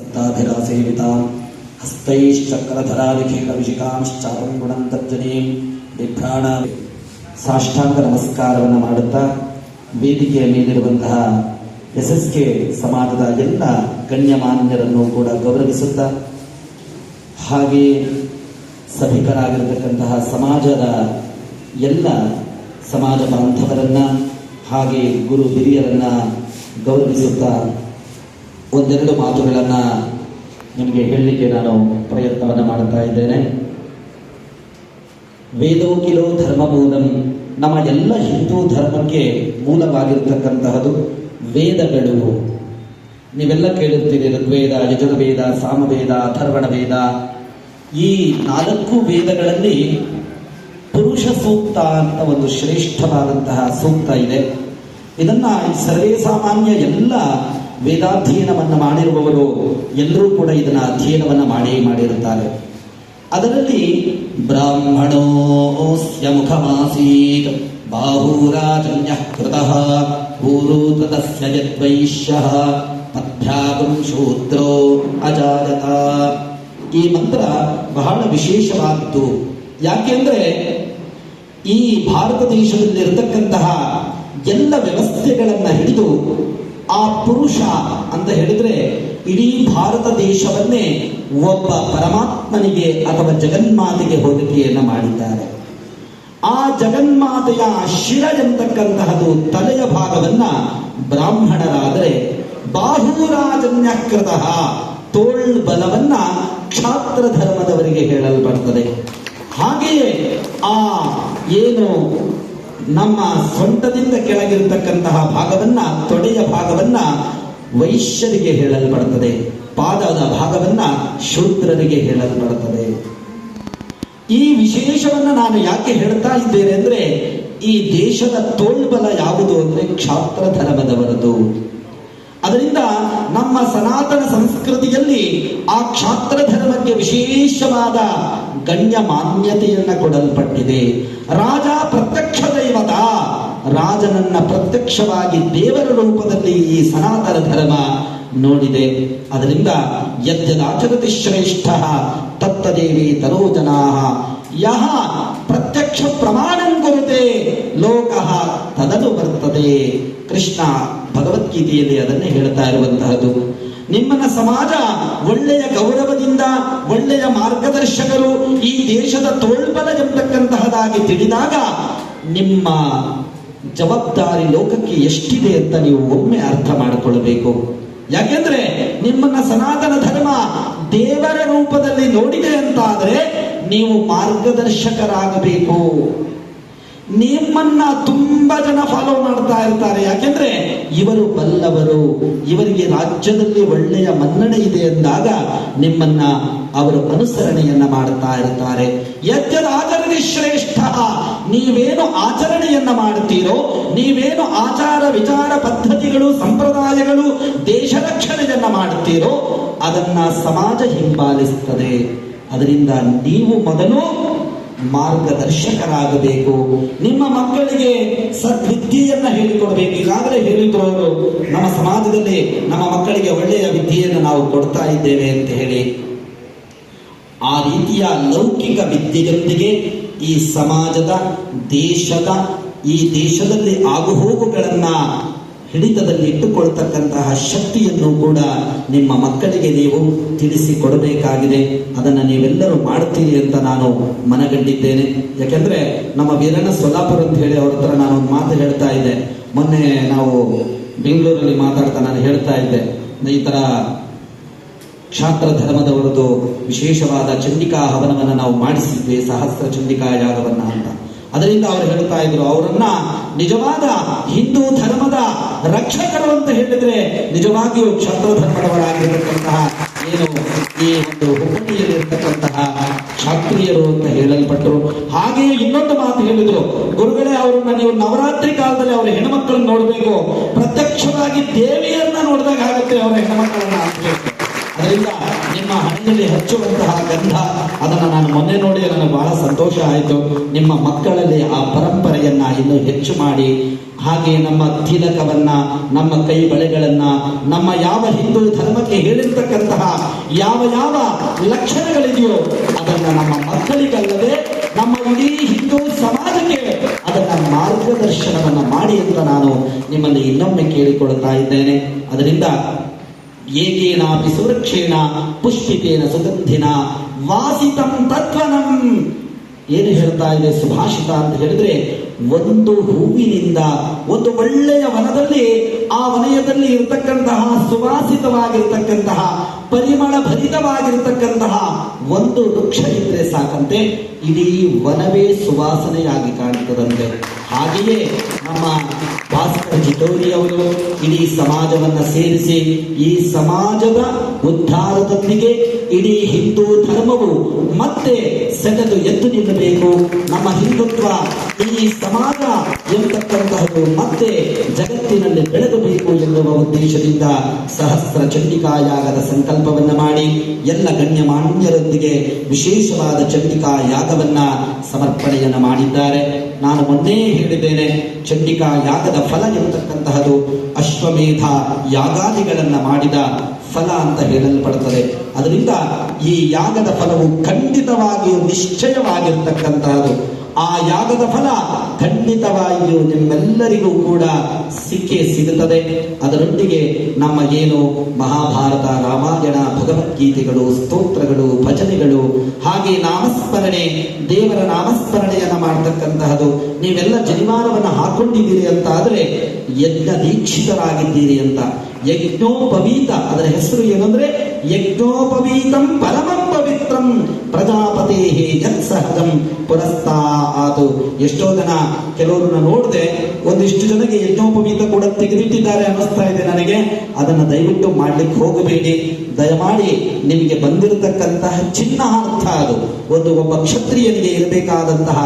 ಸಪ್ತಾಭಿರಾಸೇವಿತಾಂ ಹಸ್ತೈಶ್ಚಕ್ರಧರಾವಿಖೇಟವಿಶಿಕಾಂಶ್ಚಾಪಂ ಗುಣಂ ತಜ್ಜನೀಂ ಬಿಭ್ರಾಣ. ಸಾಷ್ಟಾಂಗ ನಮಸ್ಕಾರವನ್ನು ಮಾಡುತ್ತಾ ವೇದಿಕೆಯ ಮೇಲಿರುವಂತಹ SSK ಸಮಾಜದ ಎಲ್ಲ ಗಣ್ಯಮಾನ್ಯರನ್ನು ಕೂಡ ಗೌರವಿಸುತ್ತಾ, ಹಾಗೆ ಸಭಿಕರಾಗಿರತಕ್ಕಂತಹ ಸಮಾಜದ ಎಲ್ಲ ಸಮಾಜ ಬಾಂಧವರನ್ನ ಹಾಗೆ ಗುರು ಹಿರಿಯರನ್ನ ಗೌರವಿಸುತ್ತಾ ಒಂದೆರಡು ಮಾತುಗಳನ್ನು ನಿಮಗೆ ಹೇಳಲಿಕ್ಕೆ ನಾನು ಪ್ರಯತ್ನವನ್ನು ಮಾಡುತ್ತಾ ಇದ್ದೇನೆ. ವೇದೋಕಿಲೋ ಧರ್ಮಮೂಲಂ, ನಮ್ಮ ಎಲ್ಲ ಹಿಂದೂ ಧರ್ಮಕ್ಕೆ ಮೂಲವಾಗಿರತಕ್ಕಂತಹದ್ದು ವೇದಗಳು. ನೀವೆಲ್ಲ ಕೇಳಿರ್ತೀರಿ, ಋಗ್ವೇದ, ಯಜುರ್ವೇದ, ಸಾಮವೇದ, ಅಥರ್ವಣ ವೇದ. ಈ 4 ವೇದಗಳಲ್ಲಿ ಪುರುಷ ಸೂಕ್ತ ಅಂತ ಒಂದು ಶ್ರೇಷ್ಠವಾದಂತಹ ಸೂಕ್ತ ಇದೆ. ಇದನ್ನ ಸರ್ವೇ ಸಾಮಾನ್ಯ ಎಲ್ಲ ವೇದಾಧ್ಯಯನವನ್ನು ಮಾಡಿರುವವರು ಎಲ್ಲರೂ ಕೂಡ ಇದನ್ನ ಅಧ್ಯಯನವನ್ನು ಮಾಡಿರುತ್ತಾರೆ. ಅದರಲ್ಲಿ ಬ್ರಾಹ್ಮಣೋಸ್ಯ ಮುಖಮಾಸೀತ್ ಬಾಹುರಾಜನ್ಯಃ ಕೃತಃ ಪೂರ್ವತಸ್ಯ ಯದ್ವೈಶ್ಯಃ ಪಥ್ಯಾಗಂ ಶೂದ್ರೋ ಅಜಾಯತ. ಈ ಮಂತ್ರ ಬಹಳ ವಿಶೇಷವಾದ್ದು. ಯಾಕೆಂದ್ರೆ ಈ ಭಾರತ ದೇಶದಲ್ಲಿರತಕ್ಕಂತಹ ಎಲ್ಲ ವ್ಯವಸ್ಥೆಗಳನ್ನ ಹಿಡಿದು ಆ ಪುರುಷ ಅಂತ ಹೇಳಿದ್ರೆ ಇಡೀ ಭಾರತ ದೇಶವನ್ನೇ ಒಬ್ಬ ಪರಮಾತ್ಮನಿಗೆ ಅಥವಾ ಜಗನ್ಮಾತೆಗೆ ಹೋಲಿಕೆಯನ್ನ ಮಾಡಿದ್ದಾರೆ. ಆ ಜಗನ್ಮಾತೆಯ ಶಿರ ಎಂತಕ್ಕಂತಹದ್ದು ತಲೆಯ ಭಾಗವನ್ನ ಬ್ರಾಹ್ಮಣರಾದರೆ, ಬಾಹುರಾಜನ್ಯಕೃತ ತೋಳ್ ಬಲವನ್ನ ಕ್ಷಾತ್ರ ಧರ್ಮದವರಿಗೆ ಹೇಳಲ್ಪಡ್ತದೆ. ಹಾಗೆಯೇ ಆ ಏನು ನಮ್ಮ ಸೊಂಟದಿಂದ ಕೆಳಗಿರತಕ್ಕಂತಹ ಭಾಗವನ್ನ, ತೊಡೆಯ ಭಾಗವನ್ನ ವೈಶ್ಯರಿಗೆ ಹೇಳಲ್ಪಡುತ್ತದೆ, ಪಾದದ ಭಾಗವನ್ನ ಶೂದ್ರರಿಗೆ ಹೇಳಲ್ಪಡುತ್ತದೆ. ಈ ವಿಶೇಷವನ್ನ ನಾನು ಯಾಕೆ ಹೇಳ್ತಾ ಇದ್ದೇನೆ ಅಂದ್ರೆ, ಈ ದೇಶದ ತೋಳ್ಬಲ ಯಾವುದು ಅಂದ್ರೆ ಕ್ಷಾತ್ರ ಧರ್ಮದವರದು. ಅದರಿಂದ ನಮ್ಮ ಸನಾತನ ಸಂಸ್ಕೃತಿಯಲ್ಲಿ ಆ ಕ್ಷಾತ್ರ ಧರ್ಮಕ್ಕೆ ವಿಶೇಷವಾದ ಗಣ್ಯ ಮಾನ್ಯತೆಯನ್ನ ಕೊಡಲ್ಪಟ್ಟಿದೆ. ರಾಜ ಪ್ರತ್ಯಕ್ಷ ದೈವತ, ರಾಜನನ್ನ ಪ್ರತ್ಯಕ್ಷವಾಗಿ ದೇವರ ರೂಪದಲ್ಲಿ ಈ ಸನಾತನ ಧರ್ಮ ನೋಡಿದೆ. ಅದರಿಂದ ಯದ್ಯದಾಚರತಿ ಶ್ರೇಷ್ಠ ತತ್ತದೇವಿ ತರೋಜನಾ ಯಹ ಪ್ರತ್ಯಕ್ಷ ಪ್ರಮಾಣಂ ಕುರುತೆ ಲೋಕಃ ತದನು ವರ್ತದೆ. ಕೃಷ್ಣ ಭಗವದ್ಗೀತೆಯಲ್ಲಿ ಅದನ್ನೇ ಹೇಳ್ತಾ ಇರುವಂತಹದ್ದು. ನಿಮ್ಮನ್ನ ಸಮಾಜ ಒಳ್ಳೆಯ ಗೌರವದಿಂದ, ಒಳ್ಳೆಯ ಮಾರ್ಗದರ್ಶಕರು, ಈ ದೇಶದ ತೋಳ್ಬಲ ಎಂಬತಕ್ಕಂತಹದಾಗಿ ತಿಳಿದಾಗ ನಿಮ್ಮ ಜವಾಬ್ದಾರಿ ಲೋಕಕ್ಕೆ ಎಷ್ಟಿದೆ ಅಂತ ನೀವು ಒಮ್ಮೆ ಅರ್ಥ ಮಾಡಿಕೊಳ್ಳಬೇಕು. ಯಾಕೆಂದ್ರೆ ನಿಮ್ಮನ್ನ ಸನಾತನ ಧರ್ಮ ದೇವರ ರೂಪದಲ್ಲಿ ನೋಡಿದೆ ಅಂತಾದ್ರೆ ನೀವು ಮಾರ್ಗದರ್ಶಕರಾಗಬೇಕು. ನಿಮ್ಮನ್ನ ತುಂಬಾ ಜನ ಫಾಲೋ ಮಾಡ್ತಾ ಇರ್ತಾರೆ. ಯಾಕೆಂದ್ರೆ ಇವರು ಬಲ್ಲವರು, ಇವರಿಗೆ ರಾಜ್ಯದಲ್ಲಿ ಒಳ್ಳೆಯ ಮನ್ನಣೆ ಇದೆ ಎಂದಾಗ ನಿಮ್ಮನ್ನ ಅವರು ಅನುಸರಣೆಯನ್ನ ಮಾಡ್ತಾ ಇರ್ತಾರೆ. ಯದ್ಯದಾಚರಣೆ ಶ್ರೇಷ್ಠ, ನೀವೇನು ಆಚರಣೆಯನ್ನ ಮಾಡ್ತೀರೋ, ನೀವೇನು ಆಚಾರ ವಿಚಾರ ಪದ್ಧತಿಗಳು ಸಂಪ್ರದಾಯಗಳು ದೇಶ ರಕ್ಷಣೆಯನ್ನ ಮಾಡ್ತೀರೋ ಅದನ್ನ ಸಮಾಜ ಹಿಂಬಾಲಿಸ್ತದೆ. ಅದರಿಂದ ನೀವು ಮೊದಲು ಮಾರ್ಗದರ್ಶಕರಾಗಬೇಕು. ನಿಮ್ಮ ಮಕ್ಕಳಿಗೆ ಸದ್ವಿದ್ಯೆಯನ್ನ ಹೇಳಿಕೊಡ್ಬೇಕು. ಈಗಾಗಲೇ ಹೇಳಿದ್ರು, ನಮ್ಮ ಸಮಾಜದಲ್ಲಿ ನಮ್ಮ ಮಕ್ಕಳಿಗೆ ಒಳ್ಳೆಯ ವಿದ್ಯೆಯನ್ನು ನಾವು ಕೊಡ್ತಾ ಇದ್ದೇವೆ ಅಂತ ಹೇಳಿ. ಆ ರೀತಿಯ ಲೌಕಿಕ ವಿದ್ಯೆಯೊಂದಿಗೆ ಈ ಸಮಾಜದ, ದೇಶದ, ಈ ದೇಶದಲ್ಲಿ ಆಗುಹೋಗುಗಳನ್ನ ಹಿಡಿತದಲ್ಲಿ ಇಟ್ಟುಕೊಳ್ತಕ್ಕಂತಹ ಶಕ್ತಿಯನ್ನು ಕೂಡ ನಿಮ್ಮ ಮಕ್ಕಳಿಗೆ ನೀವು ತಿಳಿಸಿಕೊಡಬೇಕಾಗಿದೆ. ಅದನ್ನು ನೀವೆಲ್ಲರೂ ಮಾಡ್ತೀರಿ ಅಂತ ನಾನು ಮನಗಂಡಿದ್ದೇನೆ. ಯಾಕೆಂದ್ರೆ ನಮ್ಮ ವೀರಣ್ಣ ಸೊಲ್ಲಾಪುರ ಅಂತ ಹೇಳಿ ಅವ್ರ ಹತ್ರ ನಾನು ಒಂದು ಮಾತು ಹೇಳ್ತಾ ಇದ್ದೆ. ಮೊನ್ನೆ ನಾವು ಬೆಂಗಳೂರಲ್ಲಿ ಮಾತಾಡ್ತಾ ನಾನು ಹೇಳ್ತಾ ಇದ್ದೆ, ಈ ತರ ಕ್ಷಾತ್ರ ಧರ್ಮದವರದು ವಿಶೇಷವಾದ ಚಂಡಿಕಾ ಹವನವನ್ನು ನಾವು ಮಾಡಿಸಿದ್ವಿ, ಸಹಸ್ರ ಚಂಡಿಕಾ ಯಾಗವನ್ನ ಅಂತ. ಅದರಿಂದ ಅವರು ಹೇಳ್ತಾ ಇದ್ರು, ಅವರನ್ನ ನಿಜವಾದ ಹಿಂದೂ ಧರ್ಮದ ರಕ್ಷಕರು ಅಂತ ಹೇಳಿದ್ರೆ ನಿಜವಾಗಿಯೂ ಕ್ಷಾತ್ರ ಧರ್ಮದವರಾಗಿರತಕ್ಕಂತಹ ಏನು ಈ ಒಂದು ಹುಬ್ಬಳ್ಳಿಯಲ್ಲಿರ್ತಕ್ಕಂತಹ ಕ್ಷಾತ್ರಿಯರು ಅಂತ ಹೇಳಲ್ಪಟ್ಟರು. ಹಾಗೆಯೇ ಇನ್ನೊಂದು ಮಾತು ಹೇಳಿದ್ರು, ಗುರುಗಳೇ ಅವರನ್ನ ನೀವು ನವರಾತ್ರಿ ಕಾಲದಲ್ಲಿ ಅವರ ಹೆಣ್ಮಕ್ಕಳನ್ನ ನೋಡಬೇಕು, ಪ್ರತ್ಯಕ್ಷವಾಗಿ ದೇವಿಯರನ್ನ ನೋಡಿದಾಗ ಆಗುತ್ತೆ ಅವರ ಹೆಣ್ಮಕ್ಕಳನ್ನ ಹಾಕಬೇಕು. ಅದರಿಂದ ನಿಮ್ಮ ಹಣೆಯಲ್ಲಿ ಹಚ್ಚುವಂತಹ ಗಂಧ, ಅದನ್ನು ನಾನು ಮೊನ್ನೆ ನೋಡಿ ನನಗೆ ಬಹಳ ಸಂತೋಷ ಆಯಿತು. ನಿಮ್ಮ ಮಕ್ಕಳಲ್ಲಿ ಆ ಪರಂಪರೆಯನ್ನ ಇನ್ನೂ ಹೆಚ್ಚು ಮಾಡಿ, ಹಾಗೆ ನಮ್ಮ ತಿಲಕವನ್ನ, ನಮ್ಮ ಕೈ ಬಳೆಗಳನ್ನ, ನಮ್ಮ ಯಾವ ಹಿಂದೂ ಧರ್ಮಕ್ಕೆ ಹೇಳಿರ್ತಕ್ಕಂತಹ ಯಾವ ಯಾವ ಲಕ್ಷಣಗಳಿದೆಯೋ ಅದನ್ನ ನಮ್ಮ ಮಕ್ಕಳಿಗಲ್ಲದೆ ನಮ್ಮ ಇಡೀ ಹಿಂದೂ ಸಮಾಜಕ್ಕೆ ಅದನ್ನ ಮಾರ್ಗದರ್ಶನವನ್ನ ಮಾಡಿ ಅಂತ ನಾನು ನಿಮ್ಮಲ್ಲಿ ಇನ್ನೊಮ್ಮೆ ಕೇಳಿಕೊಳ್ಳುತ್ತಾ ಇದ್ದೇನೆ. ಅದರಿಂದ ಏಕೇನಾಪಿ ಸುರಕ್ಷೇಣ ಪುಷ್ಪಿತೇನ ಸುಗಂಧಿನ ವಾಸಿತಂ ತತ್ವನಂ. ಏನು ಹೇಳ್ತಾ ಇದೆ ಸುಭಾಷಿತ ಅಂತ ಹೇಳಿದ್ರೆ, ಒಂದು ಹೂವಿನಿಂದ, ಒಂದು ಒಳ್ಳೆಯ ವನದಲ್ಲಿ, ಆ ವಲಯದಲ್ಲಿ ಇರತಕ್ಕಂತಹ ಸುವಾಸಿತವಾಗಿರ್ತಕ್ಕಂತಹ ಪರಿಮಳ ಭರಿತವಾಗಿರ್ತಕ್ಕಂತಹ ಒಂದು ವೃಕ್ಷ ಇದ್ರೆ ಸಾಕಂತೆ ಇಡೀ ವನವೇ ಸುವಾಸನೆಯಾಗಿ ಕಾಣುತ್ತದಂತೆ. ಹಾಗೆಯೇ ನಮ್ಮ ಭಾಸ್ಕರ್ ಜಿಟೋರಿ ಅವರು ಇಡೀ ಸಮಾಜವನ್ನ ಸೇರಿಸಿ ಈ ಸಮಾಜದ ಉದ್ಧಾರದೊಂದಿಗೆ ಇಡೀ ಹಿಂದೂ ಧರ್ಮವು ಮತ್ತೆ ಸೆಟೆದು ಎದ್ದು ನಿಲ್ಲಬೇಕು. ನಮ್ಮ ಹಿಂದುತ್ವ, ಈ ಸಮಾಜ ಎಂಬತಕ್ಕಂತಹದ್ದು ಮತ್ತೆ ಜಗತ್ತಿನಲ್ಲಿ ಬೆಳೆದಬೇಕು ಎನ್ನುವ ಉದ್ದೇಶದಿಂದ ಸಹಸ್ರ ಚಂಡಿಕಾ ಯಾಗದ ಸಂಕಲ್ಪವನ್ನ ಮಾಡಿ ಎಲ್ಲ ಗಣ್ಯಮಾನ್ಯರೊಂದಿಗೆ ವಿಶೇಷವಾದ ಚಂಡಿಕಾ ಯಾಗವನ್ನ ಸಮರ್ಪಣೆಯನ್ನ ಮಾಡಿದ್ದಾರೆ. ನಾನು ಮೊನ್ನೆ ಹೇಳಿದ್ದೇನೆ, ಚಂಡಿಕಾ ಯಾಗದ ಫಲ ಎಂಬತಕ್ಕಂತಹದ್ದು ಅಶ್ವಮೇಧ ಯಾಗಾದಿಗಳನ್ನ ಮಾಡಿದ ಫಲ ಅಂತ ಹೇಳಲ್ಪಡುತ್ತದೆ. ಅದರಿಂದ ಈ ಯಾಗದ ಫಲವು ಖಂಡಿತವಾಗಿಯೂ ನಿಶ್ಚಯವಾಗಿರ್ತಕ್ಕಂತಹದ್ದು. ಆ ಯಾಗದ ಫಲ ಖಂಡಿತವಾಗಿಯೂ ನಿಮ್ಮೆಲ್ಲರಿಗೂ ಕೂಡ ಸಿಕ್ಕೇ ಸಿಗುತ್ತದೆ. ಅದರೊಂದಿಗೆ ನಮ್ಮ ಏನು ಮಹಾಭಾರತ, ರಾಮಾಯಣ, ಭಗವದ್ಗೀತೆಗಳು, ಸ್ತೋತ್ರಗಳು, ಭಜನೆಗಳು, ಹಾಗೆ ನಾಮಸ್ಮರಣೆ, ದೇವರ ನಾಮಸ್ಮರಣೆಯನ್ನ ಮಾಡತಕ್ಕಂತಹದ್ದು, ನೀವೆಲ್ಲ ಜನಿವಾರವನ್ನು ಹಾಕೊಂಡಿದ್ದೀರಿ ಅಂತ ಆದರೆ ಯಜ್ಞ ದೀಕ್ಷಿತರಾಗಿದ್ದೀರಿ ಅಂತ. ಯಜ್ಞೋಪವೀತ, ಅದರ ಹೆಸರು ಏನಂದ್ರೆ ಯಜ್ಞೋಪವೀತಂ ಪರಮಂ ಪವಿತ್ರಂ ಪ್ರಜಾಪತಿ ಯತ್ ಸಹಜಂ ಪುರಸ್ತಾದು. ಎಷ್ಟೋ ಜನ, ಕೆಲವರನ್ನ ನೋಡಿದೆ, ಒಂದಿಷ್ಟು ಜನಕ್ಕೆ ಯಜ್ಞೋಪವೀತ ಕೂಡ ತೆಗೆದಿಟ್ಟಿದ್ದಾರೆ ಅನ್ನಿಸ್ತಾ ಇದೆ ನನಗೆ. ಅದನ್ನು ದಯವಿಟ್ಟು ಮಾಡ್ಲಿಕ್ಕೆ ಹೋಗಬೇಡಿ. ದಯಮಾಡಿ ನಿಮಗೆ ಬಂದಿರತಕ್ಕಂತಹ ಚಿಹ್ನಾರ್ಥ ಅದು, ಒಬ್ಬ ಕ್ಷತ್ರಿಯನಿಗೆ ಇರಬೇಕಾದಂತಹ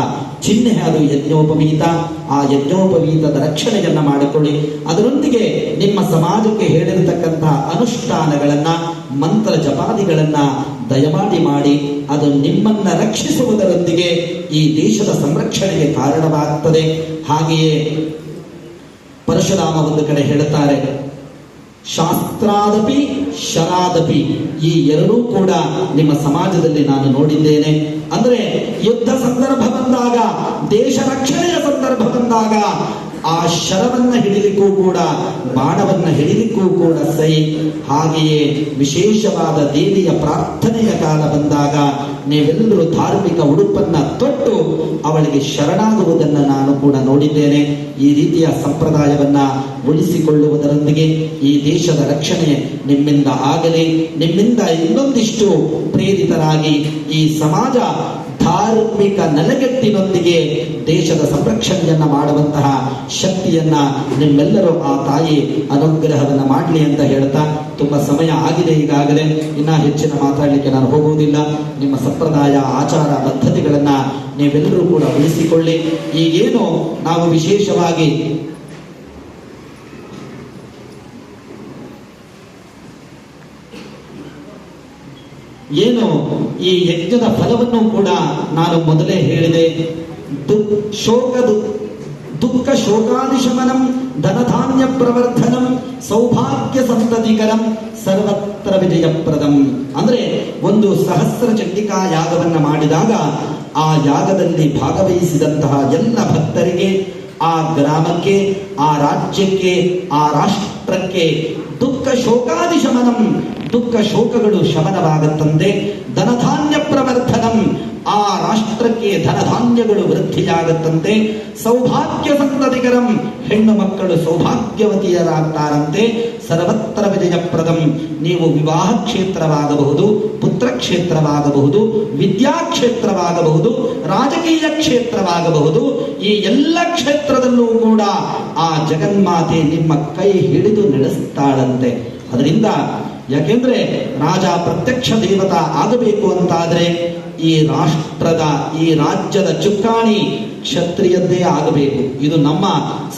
ಚಿಹ್ನೆ ಅದು ಯಜ್ಞೋಪವೀತ. ಆ ಯಜ್ಞೋಪವೀತದ ರಕ್ಷಣೆಯನ್ನ ಮಾಡಿಕೊಳ್ಳಿ. ಅದರೊಂದಿಗೆ ನಿಮ್ಮ ಸಮಾಜಕ್ಕೆ ಹೇಳಿರತಕ್ಕಂತಹ ಅನುಷ್ಠಾನಗಳನ್ನ, ಮಂತ್ರ ಜಪಾದಿಗಳನ್ನ ದಯಮಾಡಿ ಮಾಡಿ. ಅದು ನಿಮ್ಮನ್ನ ರಕ್ಷಿಸುವುದರೊಂದಿಗೆ ಈ ದೇಶದ ಸಂರಕ್ಷಣೆಗೆ ಕಾರಣವಾಗುತ್ತದೆ. ಹಾಗೆಯೇ ಪರಶುರಾಮ ಒಂದು ಕಡೆ ಹೇಳುತ್ತಾರೆ, ಶಾಸ್ತ್ರಾದಪಿ ಶರಾದಪಿ, ಈ ಎರಡೂ ಕೂಡ ನಿಮ್ಮ ಸಮಾಜದಲ್ಲಿ ನಾನು ನೋಡಿದ್ದೇನೆ. ಅಂದ್ರೆ ಯುದ್ಧ ಸಂದರ್ಭ ಬಂದಾಗ, ದೇಶ ರಕ್ಷಣೆಯ ಸಂದರ್ಭ ಬಂದಾಗ ಆ ಶರವನ್ನ ಹಿಡಿಲಿಕ್ಕೂ ಕೂಡ, ಬಾಣವನ್ನ ಹಿಡಿಲಿಕ್ಕೂ ಕೂಡ ಸೈ. ಹಾಗೆಯೇ ವಿಶೇಷವಾದ ದೇವಿಯ ಪ್ರಾರ್ಥನೆಯ ಕಾಲ ಬಂದಾಗ ನೀವೆಲ್ಲರೂ ಧಾರ್ಮಿಕ ಉಡುಪನ್ನ ತೊಟ್ಟು ಅವಳಿಗೆ ಶರಣಾಗುವುದನ್ನು ನಾನು ಕೂಡ ನೋಡಿದ್ದೇನೆ. ಈ ರೀತಿಯ ಸಂಪ್ರದಾಯವನ್ನ ಉಳಿಸಿಕೊಳ್ಳುವುದರೊಂದಿಗೆ ಈ ದೇಶದ ರಕ್ಷಣೆ ನಿಮ್ಮಿಂದ ಆಗಲಿ. ನಿಮ್ಮಿಂದ ಇನ್ನೊಂದಿಷ್ಟು ಪ್ರೇರಿತರಾಗಿ ಈ ಸಮಾಜ ಧಾರ್ಮಿಕ ನೆಲೆಗಟ್ಟಿನೊಂದಿಗೆ ದೇಶದ ಸಂರಕ್ಷಣೆಯನ್ನ ಮಾಡುವಂತಹ ಶಕ್ತಿಯನ್ನ ನಿಮ್ಮೆಲ್ಲರೂ ಆ ತಾಯಿ ಅನುಗ್ರಹವನ್ನ ಮಾಡಲಿ ಅಂತ ಹೇಳ್ತಾ, ತುಂಬಾ ಸಮಯ ಆಗಿದೆ ಈಗಾಗಲೇ, ಇನ್ನ ಹೆಚ್ಚಿನ ಮಾತಾಡಲಿಕ್ಕೆ ನಾನು ಹೋಗುವುದಿಲ್ಲ. ನಿಮ್ಮ ಸಂಪ್ರದಾಯ, ಆಚಾರ, ಪದ್ಧತಿಗಳನ್ನ ನೀವೆಲ್ಲರೂ ಕೂಡ ಉಳಿಸಿಕೊಳ್ಳಿ. ಈಗೇನು ನಾವು ವಿಶೇಷವಾಗಿ ಏನು ಈ ಯಜ್ಞದ ಫಲವನ್ನು ಕೂಡ ನಾನು ಮೊದಲೇ ಹೇಳಿದೆ. ದುಃಖ ಶೋಕಾದಿಶಮನಂ ಧನಧಾನ್ಯ ಪ್ರವರ್ಧನಂ ಸೌಭಾಗ್ಯ ಸಂತತಿಕರಂ ಸರ್ವತ್ರ ವಿಜಯಪ್ರದಂ. ಅಂದ್ರೆ ಒಂದು ಸಹಸ್ರ ಚಂಡಿಕಾ ಯಾಗವನ್ನ ಮಾಡಿದಾಗ ಆ ಯಾಗದಲ್ಲಿ ಭಾಗವಹಿಸಿದಂತಹ ಎಲ್ಲ ಭಕ್ತರಿಗೆ, ಆ ಗ್ರಾಮಕ್ಕೆ, ಆ ರಾಜ್ಯಕ್ಕೆ, ಆ ರಾಷ್ಟ್ರಕ್ಕೆ ದುಃಖ ಶೋಕಾದಿ ಶಮನಂ, ದುಃಖ ಶೋಕಗಳು ಶಮನವಾಗುತ್ತಂತೆ. ಧನಧಾನ್ಯ ಪ್ರವರ್ಧನಂ, ಆ ರಾಷ್ಟ್ರಕ್ಕೆ ಧನಧಾನ್ಯಗಳು ವೃದ್ಧಿಯಾಗುತ್ತಂತೆ. ಸೌಭಾಗ್ಯ ಸಂತತಿಕರಂ, ಹೆಣ್ಣು ಮಕ್ಕಳು ಸೌಭಾಗ್ಯವತಿಯರಾಗ್ತಾರಂತೆ. ಸರ್ವತ್ರ ವಿಜಯಪ್ರದಂ, ನೀವು ವಿವಾಹ ಕ್ಷೇತ್ರವಾಗಬಹುದು, ಪುತ್ರ ಕ್ಷೇತ್ರವಾಗಬಹುದು, ವಿದ್ಯಾಕ್ಷೇತ್ರವಾಗಬಹುದು, ರಾಜಕೀಯ ಕ್ಷೇತ್ರವಾಗಬಹುದು, ಈ ಎಲ್ಲ ಕ್ಷೇತ್ರದಲ್ಲೂ ಕೂಡ ಆ ಜಗನ್ಮಾತೆ ನಿಮ್ಮ ಕೈ ಹಿಡಿದು ನಡೆಸ್ತಾಳಂತೆ. ಅದರಿಂದ ಯಾಕೆಂದ್ರೆ ರಾಜ ಪ್ರತ್ಯಕ್ಷ ದೇವತಾ ಆಗಬೇಕು ಅಂತಾದ್ರೆ ಈ ರಾಷ್ಟ್ರದ, ಈ ರಾಜ್ಯದ ಚುಕ್ಕಾಣಿ ಕ್ಷತ್ರಿಯದ್ದೇ ಆಗಬೇಕು. ಇದು ನಮ್ಮ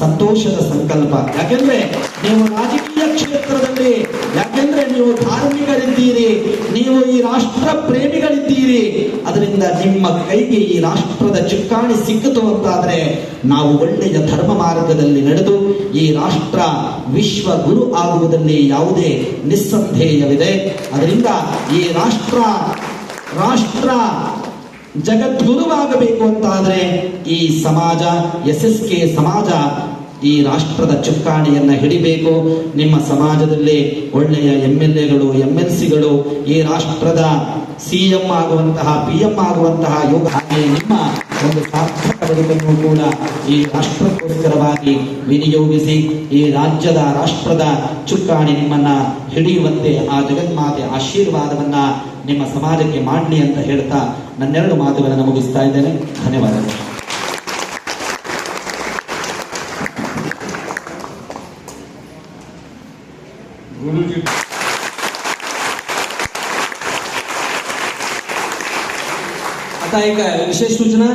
ಸಂತೋಷದ ಸಂಕಲ್ಪ. ಯಾಕೆಂದ್ರೆ ನೀವು ರಾಜಕೀಯ ಕ್ಷೇತ್ರದಲ್ಲಿ, ಯಾಕೆಂದ್ರೆ ನೀವು ಧಾರ್ಮಿಕರಿದ್ದೀರಿ, ನೀವು ಈ ರಾಷ್ಟ್ರ ಪ್ರೇಮಿಗಳಿದ್ದೀರಿ, ಅದರಿಂದ ನಿಮ್ಮ ಕೈಗೆ ಈ ರಾಷ್ಟ್ರದ ಚುಕ್ಕಾಣಿ ಸಿಕ್ಕಿತು ಅಂತಾದ್ರೆ ನಾವು ಒಳ್ಳೆಯ ಧರ್ಮ ಮಾರ್ಗದಲ್ಲಿ ನಡೆದು ಈ ರಾಷ್ಟ್ರ ವಿಶ್ವ ಗುರು ಆಗುವುದರಲ್ಲಿ ಯಾವುದೇ ನಿಸ್ಸಂದೇಹವಿದೆ. ಅದರಿಂದ ಈ ರಾಷ್ಟ್ರ ಜಗದ್ಗುರುವಾಗಬೇಕು ಅಂತಾದ್ರೆ ಈ ಸಮಾಜ, SSK ಸಮಾಜ ಈ ರಾಷ್ಟ್ರದ ಚುಕ್ಕಾಣಿಯನ್ನ ಹಿಡಿಬೇಕು. ನಿಮ್ಮ ಸಮಾಜದಲ್ಲಿ ಒಳ್ಳೆಯ MLAಗಳು, MLCಗಳು, ಈ ರಾಷ್ಟ್ರದ CM ಆಗುವಂತಹ, PM ಆಗುವಂತಹ ಯೋಗ, ಹಾಗೆ ನಿಮ್ಮ ಒಂದು ಸಾರ್ಥಕ ಬದುಕನ್ನು ಕೂಡ ಈ ರಾಷ್ಟ್ರಕ್ಕೋಸ್ಕರವಾಗಿ ವಿನಿಯೋಗಿಸಿ ಈ ರಾಜ್ಯದ, ರಾಷ್ಟ್ರದ ಚುಕ್ಕಾಣಿ ನಿಮ್ಮನ್ನ ಹಿಡಿಯುವಂತೆ ಆ ಜಗನ್ಮಾತೆ ಆಶೀರ್ವಾದವನ್ನ ನಿಮ್ಮ ಸಮಾಜಕ್ಕೆ ಮಾಡಲಿ ಅಂತ ಹೇಳ್ತಾ ನನ್ನೆರಡು ಮಾತುಗಳನ್ನು ಮುಗಿಸ್ತಾ ಇದ್ದೇನೆ. ಧನ್ಯವಾದಗಳು. आता एक विशेष सूचना